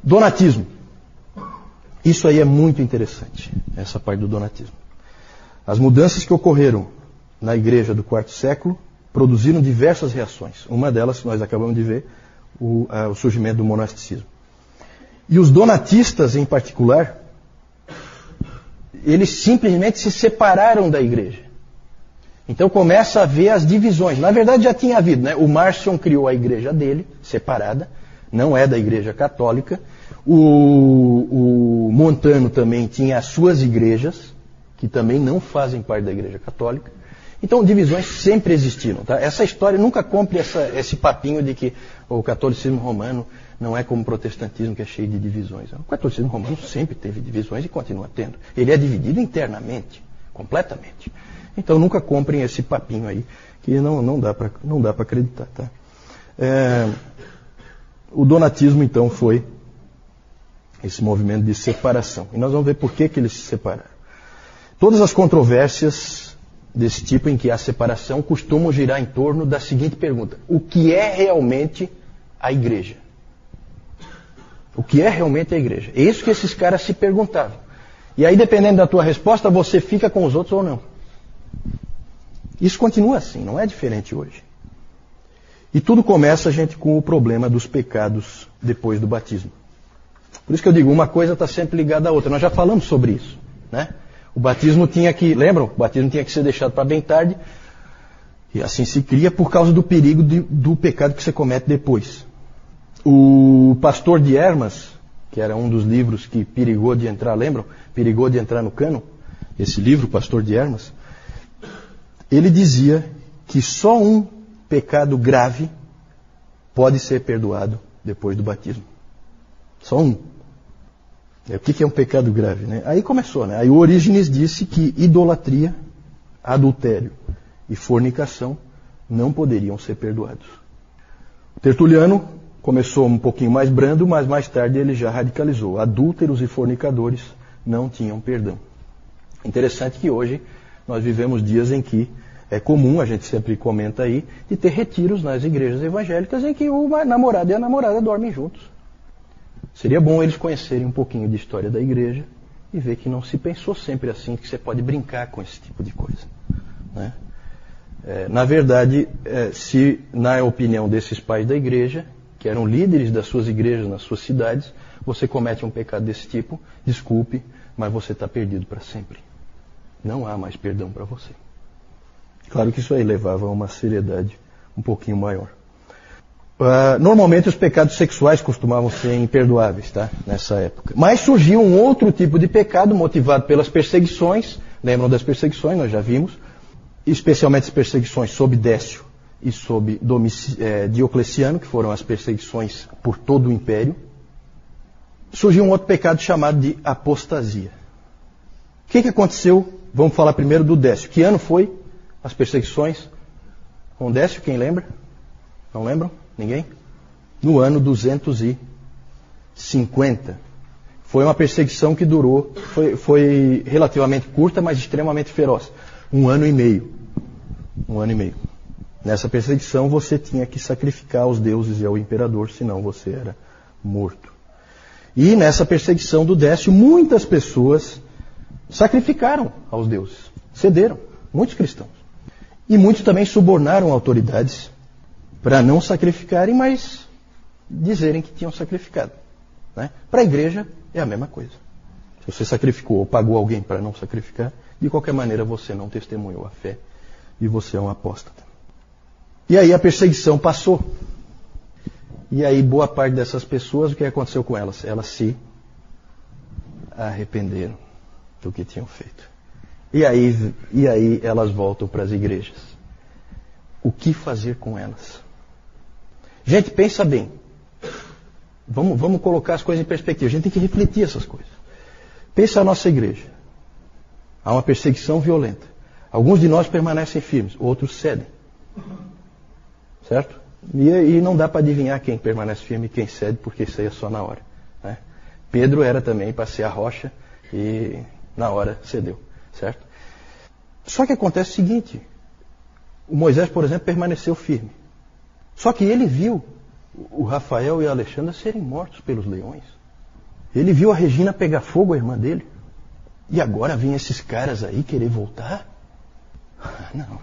Donatismo. Isso aí é muito interessante, essa parte do donatismo. As mudanças que ocorreram na igreja do quarto século produziram diversas reações. Uma delas, nós acabamos de ver, o surgimento do monasticismo. E os donatistas, em particular, eles simplesmente se separaram da igreja. Então começa a haver as divisões. Na verdade já tinha havido, né? O Marcion criou a igreja dele, separada, não é da igreja católica. O Montano também tinha as suas igrejas, que também não fazem parte da igreja católica. Então divisões sempre existiram. Tá? Essa história, nunca compre esse papinho de que o catolicismo romano não é como o protestantismo, que é cheio de divisões. O catolicismo romano sempre teve divisões e continua tendo. Ele é dividido internamente, completamente. Então nunca comprem esse papinho aí, que não dá para acreditar. Tá? O donatismo, então, foi esse movimento de separação. E nós vamos ver por que eles se separaram. Todas as controvérsias desse tipo em que há separação costumam girar em torno da seguinte pergunta: o que é realmente a igreja? O que é realmente a igreja? É isso que esses caras se perguntavam. E aí, dependendo da tua resposta, você fica com os outros ou não. Isso continua assim, não é diferente hoje. E tudo começa, gente, com o problema dos pecados depois do batismo. Por isso que eu digo, uma coisa está sempre ligada à outra. Nós já falamos sobre isso, né? O batismo tinha que, lembram? O batismo tinha que ser deixado para bem tarde. E assim se cria por causa do perigo do pecado que você comete depois. O Pastor de Hermas, que era um dos livros que perigou de entrar, lembram? Perigou de entrar no cânon. Esse livro, Pastor de Hermas. Ele dizia que só um pecado grave pode ser perdoado depois do batismo. Só um. O que é um pecado grave? Né? Aí começou, né? Aí o Orígenes disse que idolatria, adultério e fornicação não poderiam ser perdoados. O Tertuliano começou um pouquinho mais brando, mas mais tarde ele já radicalizou. Adúlteros e fornicadores não tinham perdão. Interessante que hoje nós vivemos dias em que é comum, a gente sempre comenta aí, de ter retiros nas igrejas evangélicas em que o namorado e a namorada dormem juntos. Seria bom eles conhecerem um pouquinho de história da igreja e ver que não se pensou sempre assim, que você pode brincar com esse tipo de coisa. Né? Na verdade, se na opinião desses pais da igreja, que eram líderes das suas igrejas nas suas cidades, você comete um pecado desse tipo, desculpe, mas você está perdido para sempre. Não há mais perdão para você. Claro que isso aí levava a uma seriedade um pouquinho maior. Normalmente os pecados sexuais costumavam ser imperdoáveis, tá? Nessa época. Mas surgiu um outro tipo de pecado motivado pelas perseguições. Lembram das perseguições? Nós já vimos. Especialmente as perseguições sob Décio e sob Diocleciano, que foram as perseguições por todo o império. Surgiu um outro pecado chamado de apostasia. O que aconteceu? Vamos falar primeiro do Décio. Que ano foi as perseguições com Décio? Quem lembra? Não lembram? Ninguém? No ano 250. Foi uma perseguição que durou, foi relativamente curta, mas extremamente feroz. 1 ano e meio. 1 ano e meio. Nessa perseguição você tinha que sacrificar aos deuses e ao imperador, senão você era morto. E nessa perseguição do Décio, muitas pessoas sacrificaram aos deuses. Cederam. Muitos cristãos. E muitos também subornaram autoridades para não sacrificarem, mas dizerem que tinham sacrificado. Né? Para a igreja é a mesma coisa. Se você sacrificou ou pagou alguém para não sacrificar, de qualquer maneira você não testemunhou a fé e você é um apóstata. E aí a perseguição passou. E aí boa parte dessas pessoas, o que aconteceu com elas? Elas se arrependeram do que tinham feito. E aí elas voltam para as igrejas. O que fazer com elas? Gente, pensa bem. Vamos colocar as coisas em perspectiva. A gente tem que refletir essas coisas. Pensa a nossa igreja. Há uma perseguição violenta. Alguns de nós permanecem firmes, outros cedem. Certo? E não dá para adivinhar quem permanece firme e quem cede, porque isso aí é só na hora. Né? Pedro era também para ser a rocha e na hora cedeu. Certo? Só que acontece o seguinte. O Moisés, por exemplo, permaneceu firme. Só que ele viu o Rafael e a Alexandra serem mortos pelos leões. Ele viu a Regina pegar fogo, a irmã dele. E agora vem esses caras aí querer voltar? Não.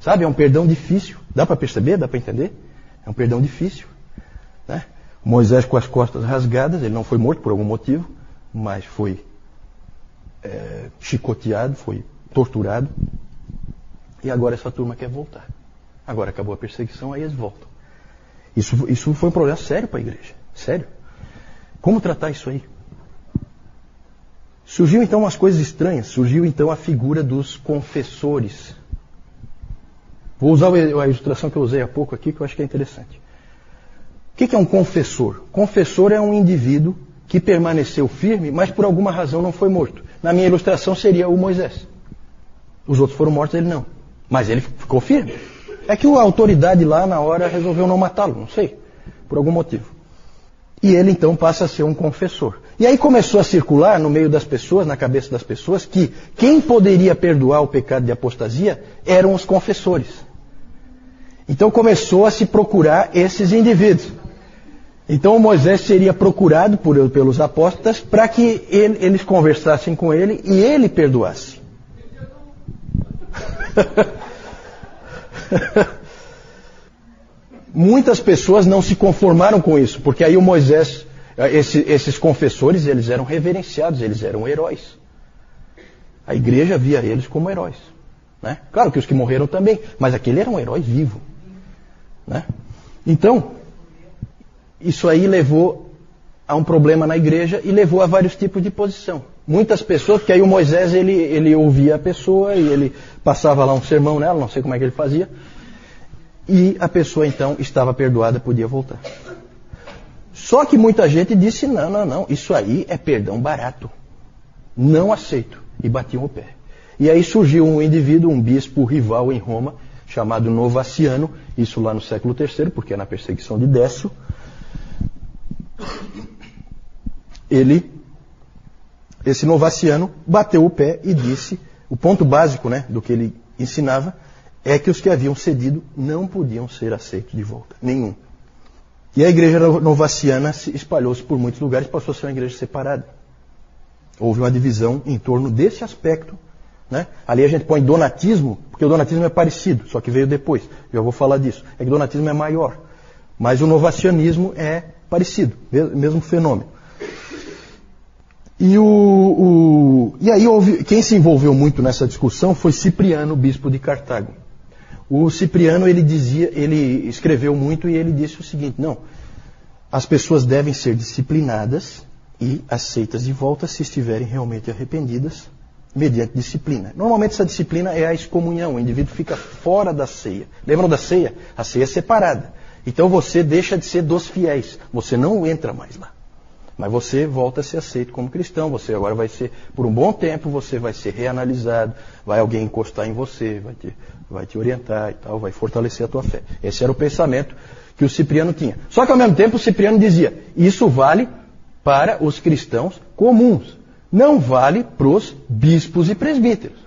Sabe, é um perdão difícil. Dá para perceber? Dá para entender? É um perdão difícil. Né? Moisés com as costas rasgadas, ele não foi morto por algum motivo, mas foi chicoteado, foi torturado. E agora essa turma quer voltar. Agora acabou a perseguição, aí eles voltam. Isso foi um problema sério para a igreja. Sério. Como tratar isso aí? Surgiu então umas coisas estranhas. Surgiu então a figura dos confessores. Vou usar a ilustração que eu usei há pouco aqui, que eu acho que é interessante. O que é um confessor? Confessor é um indivíduo que permaneceu firme, mas por alguma razão não foi morto. Na minha ilustração seria o Moisés. Os outros foram mortos, ele não. Mas ele ficou firme. É que a autoridade lá na hora resolveu não matá-lo, não sei, por algum motivo. E ele então passa a ser um confessor. E aí começou a circular no meio das pessoas, na cabeça das pessoas, que quem poderia perdoar o pecado de apostasia eram os confessores. Então começou a se procurar esses indivíduos. Então Moisés seria procurado pelos apóstolos para que eles conversassem com ele e ele perdoasse. Muitas pessoas não se conformaram com isso, porque aí o Moisés, esses confessores, eles eram reverenciados, eles eram heróis. A igreja via eles como heróis. Né? Claro que os que morreram também, mas aquele era um herói vivo. Né? Então, isso aí levou a um problema na igreja e levou a vários tipos de posição. Muitas pessoas, porque aí o Moisés ele ouvia a pessoa e ele passava lá um sermão nela, não sei como é que ele fazia, e a pessoa então estava perdoada, podia voltar. Só que muita gente disse, não, isso aí é perdão barato. Não aceito. E batiam o pé. E aí surgiu um indivíduo, um bispo rival em Roma, chamado Novaciano, isso lá no século III, porque é na perseguição de Décio. Esse Novaciano bateu o pé e disse, o ponto básico, né, do que ele ensinava, é que os que haviam cedido não podiam ser aceitos de volta. Nenhum. E a igreja novaciana se espalhou-se por muitos lugares, passou a ser uma igreja separada. Houve uma divisão em torno desse aspecto. Né? Ali a gente põe donatismo, porque o donatismo é parecido, só que veio depois. Eu vou falar disso. É que o donatismo é maior. Mas o novacianismo é parecido, mesmo fenômeno. E aí quem se envolveu muito nessa discussão foi Cipriano, bispo de Cartago. O Cipriano, ele escreveu muito e ele disse o seguinte, não, as pessoas devem ser disciplinadas e aceitas de volta se estiverem realmente arrependidas, mediante disciplina. Normalmente essa disciplina é a excomunhão, o indivíduo fica fora da ceia. Lembram da ceia? A ceia é separada. Então você deixa de ser dos fiéis, você não entra mais lá. Mas você volta a ser aceito como cristão, você agora vai ser, por um bom tempo, você vai ser reanalisado, vai alguém encostar em você, vai te orientar e tal, vai fortalecer a tua fé. Esse era o pensamento que o Cipriano tinha. Só que ao mesmo tempo o Cipriano dizia, isso vale para os cristãos comuns, não vale para os bispos e presbíteros.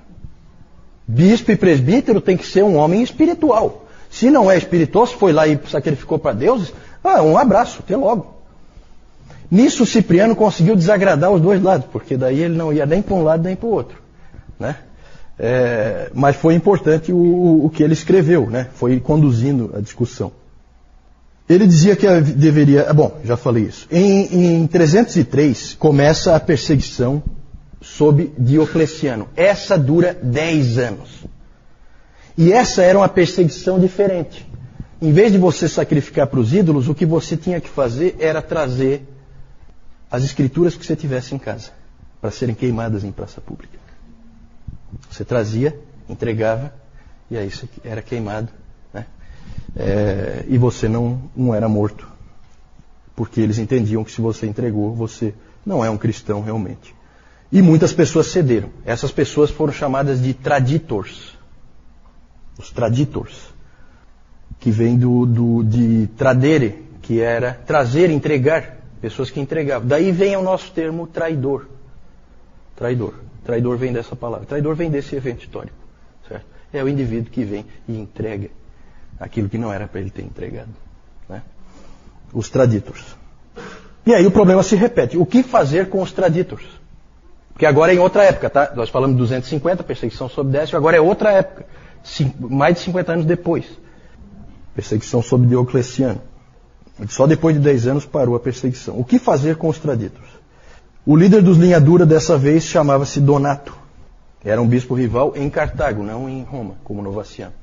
Bispo e presbítero tem que ser um homem espiritual. Se não é espiritual, se foi lá e sacrificou para deuses, um abraço, até logo. Nisso o Cipriano conseguiu desagradar os dois lados, porque daí ele não ia nem para um lado nem para o outro. Né? Mas foi importante o que ele escreveu, né? Foi conduzindo a discussão. Ele dizia que deveria... Bom, já falei isso. Em 303 começa a perseguição sob Diocleciano. Essa dura 10 anos. E essa era uma perseguição diferente. Em vez de você sacrificar para os ídolos, o que você tinha que fazer era trazer as escrituras que você tivesse em casa, para serem queimadas em praça pública. Você trazia, entregava, e aí isso era queimado. Né? E você não era morto. Porque eles entendiam que se você entregou, você não é um cristão realmente. E muitas pessoas cederam. Essas pessoas foram chamadas de traditors. Os traditors. Que vem de tradere, que era trazer, entregar. Pessoas que entregavam. Daí vem o nosso termo traidor. Traidor. Traidor vem dessa palavra. Traidor vem desse evento histórico. Certo? É o indivíduo que vem e entrega aquilo que não era para ele ter entregado. Né? Os traditors. E aí o problema se repete. O que fazer com os traditores? Porque agora é em outra época, tá? Nós falamos de 250, perseguição sob Décio, agora é outra época. Mais de 50 anos depois. Perseguição sob Diocleciano. Só depois de 10 anos parou a perseguição. O que fazer com os traditores? O líder dos linha dura dessa vez chamava-se Donato. Era um bispo rival em Cartago, não em Roma, como Novaciano.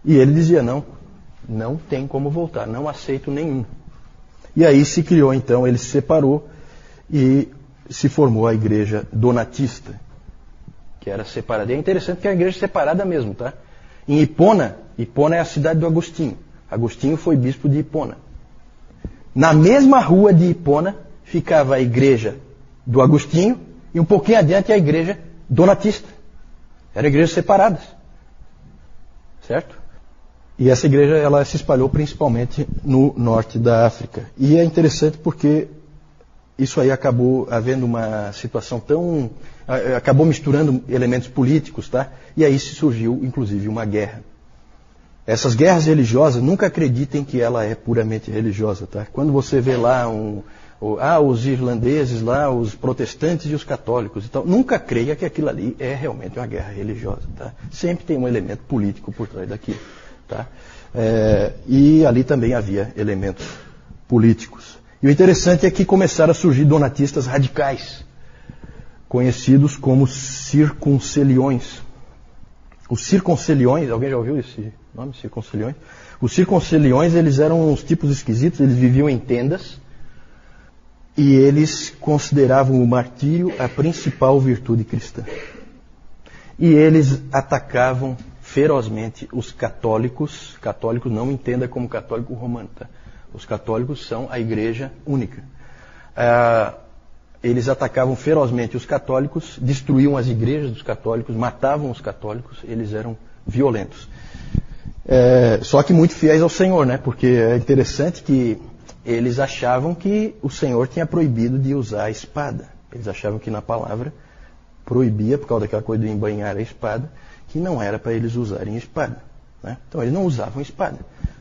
E ele dizia, não tem como voltar, não aceito nenhum. E aí se criou então, ele se separou e se formou a igreja donatista, que era separada. E é interessante que é uma igreja separada mesmo, tá? Em Hipona é a cidade do Agostinho. Agostinho foi bispo de Hipona. Na mesma rua de Hipona ficava a igreja do Agostinho e um pouquinho adiante a igreja donatista. Eram igrejas separadas. Certo? E essa igreja ela se espalhou principalmente no norte da África. E é interessante porque isso aí acabou havendo uma situação tão... acabou misturando elementos políticos, tá? E aí se surgiu, inclusive, uma guerra. Essas guerras religiosas, nunca acreditem que ela é puramente religiosa, tá? Quando você vê lá os irlandeses lá, os protestantes e os católicos e tal, nunca creia que aquilo ali é realmente uma guerra religiosa, tá? Sempre tem um elemento político por trás daquilo, tá? E ali também havia elementos políticos. E o interessante é que começaram a surgir donatistas radicais, conhecidos como circunceliões. Os circunceliões, alguém já ouviu esse nome, circunceliões? Os circunceliões, eles eram uns tipos esquisitos, eles viviam em tendas e eles consideravam o martírio a principal virtude cristã. E eles atacavam ferozmente os católicos. Católicos não entenda como católico romano, tá? Os católicos são a igreja única. Eles atacavam ferozmente os católicos, destruíam as igrejas dos católicos, matavam os católicos, eles eram violentos. Só que muito fiéis ao Senhor, né? Porque é interessante que eles achavam que o Senhor tinha proibido de usar a espada. Eles achavam que na palavra proibia, por causa daquela coisa de embainhar a espada, que não era para eles usarem espada, né? Então eles não usavam espada,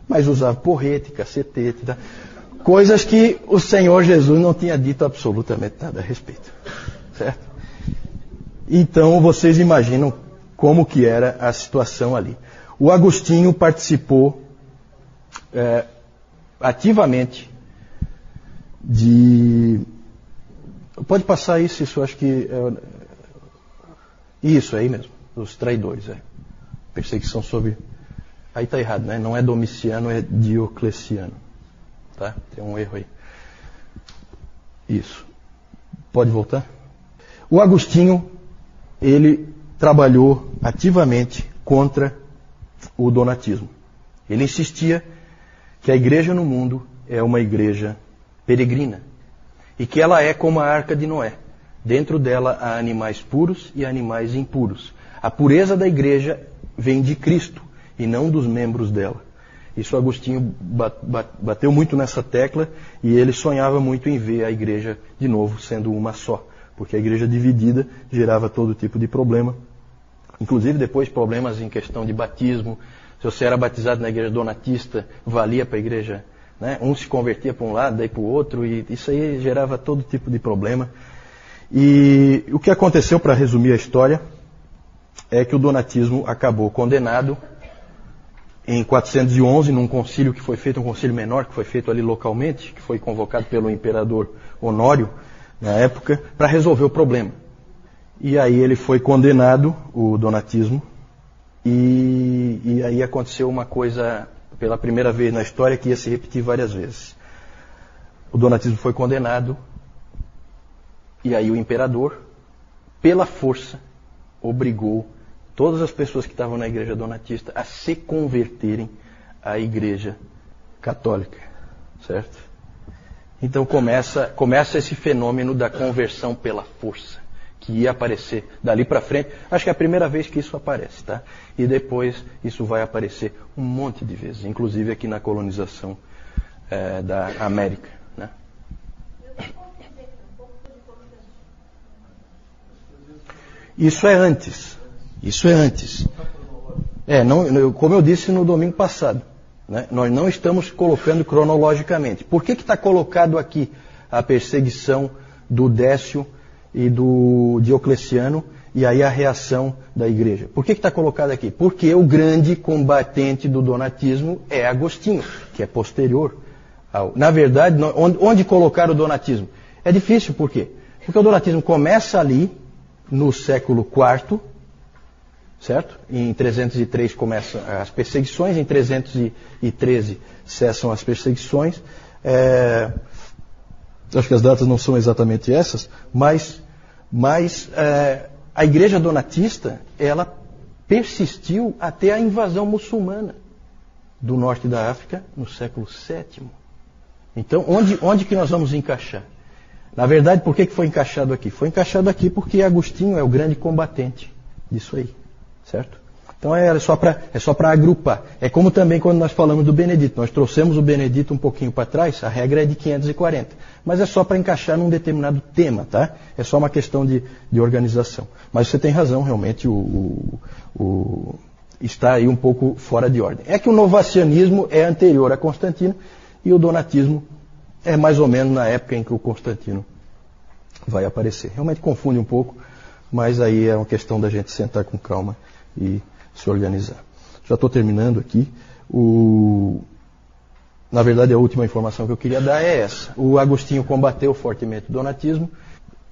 mas usavam porrete, cacetete, tá? Coisas que o Senhor Jesus não tinha dito absolutamente nada a respeito, certo? Então vocês imaginam como que era a situação ali. O Agostinho participou ativamente de... Pode passar isso eu acho que... Isso aí mesmo, os traidores. Perseguição sobre... Aí está errado, né? Não é Domiciano, é Diocleciano. Tá? Tem um erro aí. Isso. Pode voltar? O Agostinho, ele trabalhou ativamente contra o donatismo. Ele insistia que a igreja no mundo é uma igreja peregrina e que ela é como a Arca de Noé. Dentro dela há animais puros e animais impuros. A pureza da igreja vem de Cristo e não dos membros dela. Isso Agostinho bateu muito nessa tecla e ele sonhava muito em ver a igreja de novo sendo uma só, porque a igreja dividida gerava todo tipo de problema, inclusive depois problemas em questão de batismo. Se você era batizado na igreja donatista, valia para a igreja, né? Um se convertia para um lado, daí para o outro, e isso aí gerava todo tipo de problema. E o que aconteceu, para resumir a história, é que o donatismo acabou condenado em 411, num concílio que foi feito, um concílio menor que foi feito ali localmente, que foi convocado pelo imperador Honório, na época, para resolver o problema. E aí ele foi condenado, o donatismo, e aí aconteceu uma coisa, pela primeira vez na história, que ia se repetir várias vezes. O donatismo foi condenado, e aí o imperador, pela força, obrigou todas as pessoas que estavam na igreja donatista a se converterem à igreja católica, certo? Então começa esse fenômeno da conversão pela força, que ia aparecer dali para frente. Acho que é a primeira vez que isso aparece, tá? E depois isso vai aparecer um monte de vezes, inclusive aqui na colonização da América, né? Isso é antes. Isso é antes. Como eu disse no domingo passado, né? Nós não estamos colocando cronologicamente. Por que está colocado aqui a perseguição do Décio e do Diocleciano, e aí a reação da igreja. Por que está colocado aqui? Porque o grande combatente do donatismo é Agostinho, que é posterior ao... Na verdade, onde colocar o donatismo? É difícil, por quê? Porque o donatismo começa ali, no século IV, certo? Em 303 começam as perseguições, em 313 cessam as perseguições. Acho que as datas não são exatamente essas, mas a igreja donatista, ela persistiu até a invasão muçulmana do norte da África no século VII. Então, onde que nós vamos encaixar? Na verdade, por que foi encaixado aqui? Foi encaixado aqui porque Agostinho é o grande combatente disso aí, certo? Então é só para agrupar. É como também quando nós falamos do Benedito. Nós trouxemos o Benedito um pouquinho para trás, a regra é de 540. Mas é só para encaixar num determinado tema, tá? É só uma questão de organização. Mas você tem razão, realmente, está aí um pouco fora de ordem. É que o novacianismo é anterior a Constantino e o donatismo é mais ou menos na época em que o Constantino vai aparecer. Realmente confunde um pouco, mas aí é uma questão da gente sentar com calma e se organizar. Já estou terminando aqui. Na verdade, a última informação que eu queria dar é essa. O Agostinho combateu fortemente o donatismo.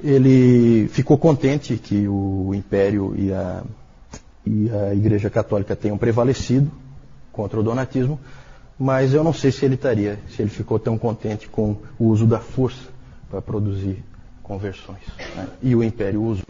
Ele ficou contente que o Império e a Igreja Católica tenham prevalecido contra o donatismo, mas eu não sei se ele ficou tão contente com o uso da força para produzir conversões, né? E o Império usou